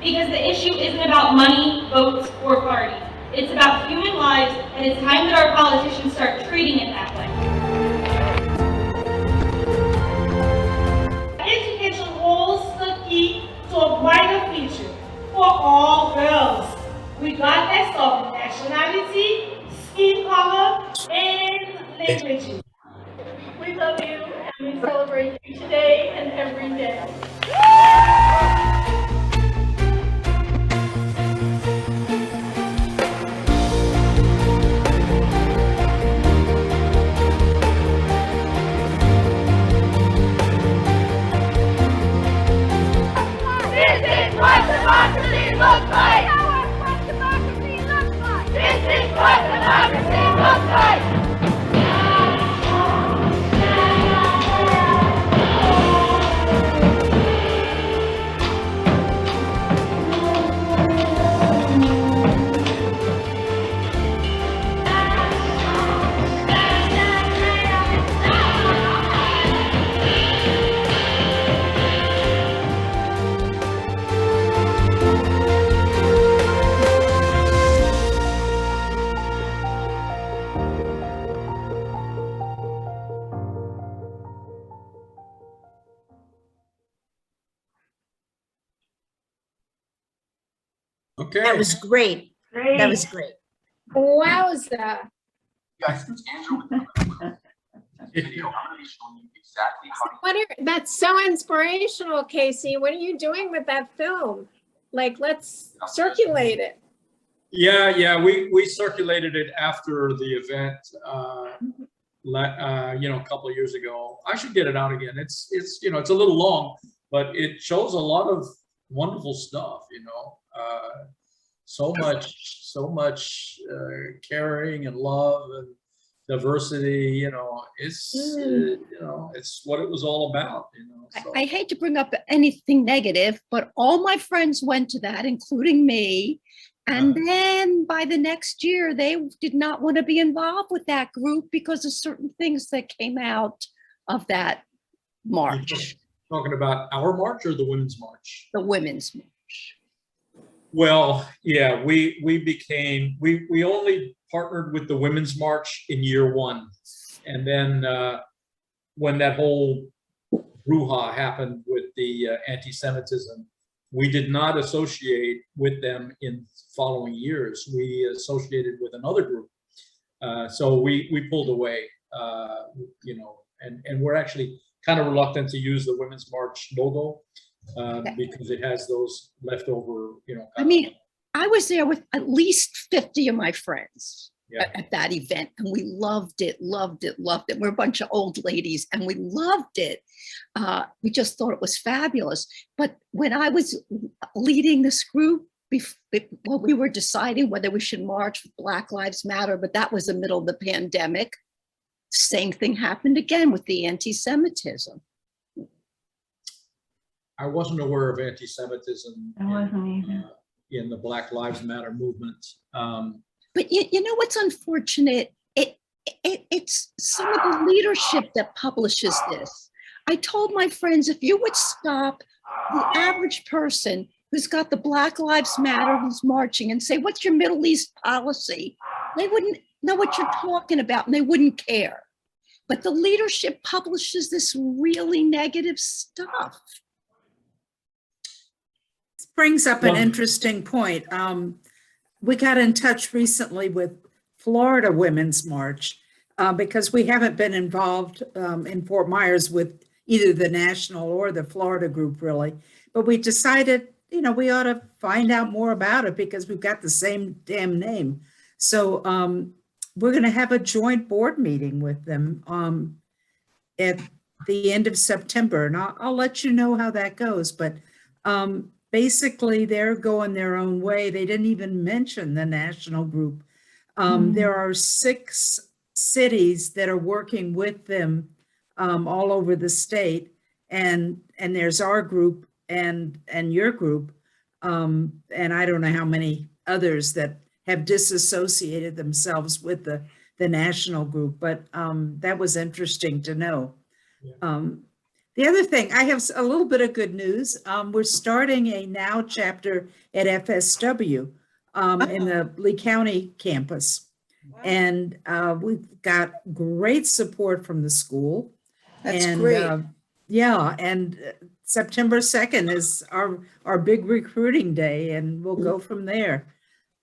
Because the issue isn't about money, votes, or party. It's about human lives, and it's time that our politicians start treating it that way. Education holds the key to a brighter future for all girls, regardless of nationality, skin color, and language. We love you, and we celebrate you today and every day.
Okay.
That was great.
Great.
That was great.
Wowza.
Guys, since Andrew was video, I'm gonna be showing you exactly how.
That's so inspirational, Casey. What are you doing with that film? Like, let's circulate it.
Yeah, we circulated it after the event, a couple of years ago. I should get it out again. It's it's a little long, but it shows a lot of wonderful stuff. So much caring and love and diversity. It's what it was all about. So.
I hate to bring up anything negative, but all my friends went to that, including me. And then by the next year, they did not want to be involved with that group because of certain things that came out of that march.
Talking about our march or the Women's March?
The Women's March.
Well, yeah, we only partnered with the Women's March in year one. And then when that whole brouhaha happened with the anti-Semitism, we did not associate with them in following years. We associated with another group. So we pulled away, and we're actually kind of reluctant to use the Women's March logo because it has those leftover,
I mean, I was there with at least 50 of my friends at that event, and we loved it. We're a bunch of old ladies, and we loved it. We just thought it was fabulous. But when I was leading this group, we were deciding whether we should march with Black Lives Matter, but that was the middle of the pandemic. Same thing happened again with the anti-Semitism.
I wasn't aware of anti-Semitism.
I wasn't either.
In the Black Lives Matter movement.
But you know what's unfortunate? It's some of the leadership that publishes this. I told my friends, if you would stop the average person who's got the Black Lives Matter, who's marching, and say, what's your Middle East policy? They wouldn't know what you're talking about, and they wouldn't care. But the leadership publishes this really negative stuff.
This brings up an interesting point. We got in touch recently with Florida Women's March because we haven't been involved in Fort Myers with either the national or the Florida group, really. But we decided, we ought to find out more about it because we've got the same damn name. So we're going to have a joint board meeting with them at the end of September. And I'll let you know how that goes. But basically, they're going their own way. They didn't even mention the national group. There are 6 cities that are working with them all over the state. And there's our group and your group. And I don't know how many others that have disassociated themselves with the national group, but that was interesting to know. The other thing, I have a little bit of good news. We're starting a NOW chapter at FSW in the Lee County campus. Wow. And we've got great support from the school.
That's great.
And September 2nd is our big recruiting day, and we'll go from there.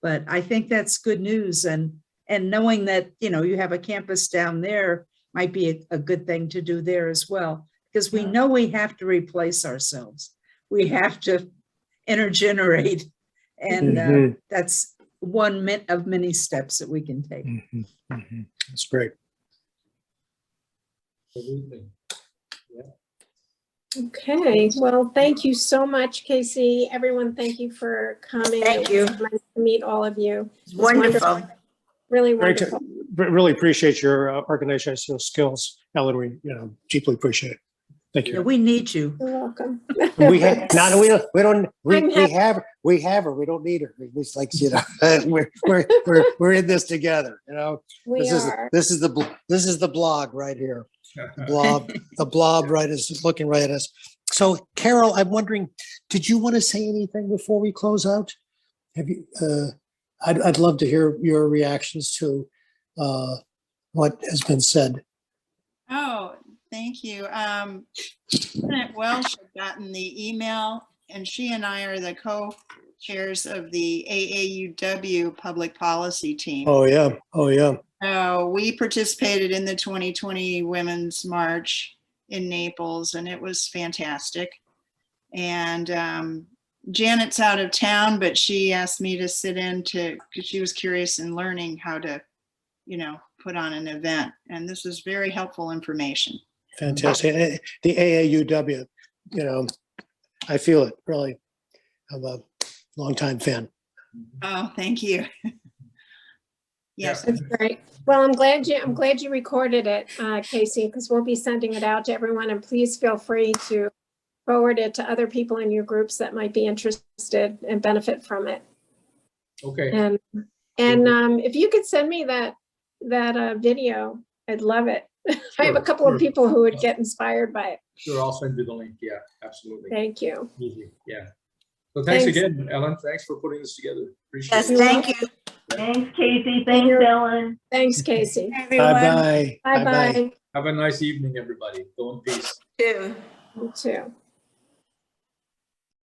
But I think that's good news. And knowing that, you have a campus down there might be a good thing to do there as well. Because we know we have to replace ourselves. We have to intergenerate. And that's one of many steps that we can take.
That's great.
Okay, well, thank you so much, Casey. Everyone, thank you for coming.
Thank you.
Nice to meet all of you.
It's wonderful.
Really wonderful.
Really appreciate your organizational skills, Ellen. We deeply appreciate it. Thank you.
Yeah, we need you.
You're welcome.
We have we have her. We don't need her. It's like we're in this together.
We are.
This is the blog right here. The blob right is looking right at us. So, Carol, I'm wondering, did you want to say anything before we close out? Have you? I'd love to hear your reactions to what has been said.
Oh, thank you. Lieutenant Welsh had gotten the email, and she and I are the chairs of the AAUW Public Policy Team.
Oh, yeah. Oh, yeah.
So we participated in the 2020 Women's March in Naples, and it was fantastic. And Janet's out of town, but she asked me to sit in because she was curious in learning how to, put on an event. And this was very helpful information.
Fantastic. The AAUW, I feel it, really. I'm a longtime fan.
Oh, thank you. Yes.
That's great. Well, I'm glad you recorded it, Casey, because we'll be sending it out to everyone, and please feel free to forward it to other people in your groups that might be interested and benefit from it.
Okay.
And if you could send me that video, I'd love it. I have a couple of people who would get inspired by it.
Sure, I'll send you the link. Yeah, absolutely.
Thank you.
Easy. Yeah. So thanks again, Ellen. Thanks for putting this together. Appreciate
Yes,
it.
thank you.
Thanks, Casey. Thanks, Ellen.
Thanks, Casey.
Bye-bye.
Bye-bye.
Have a nice evening, everybody. Go in peace.
Too.
You too.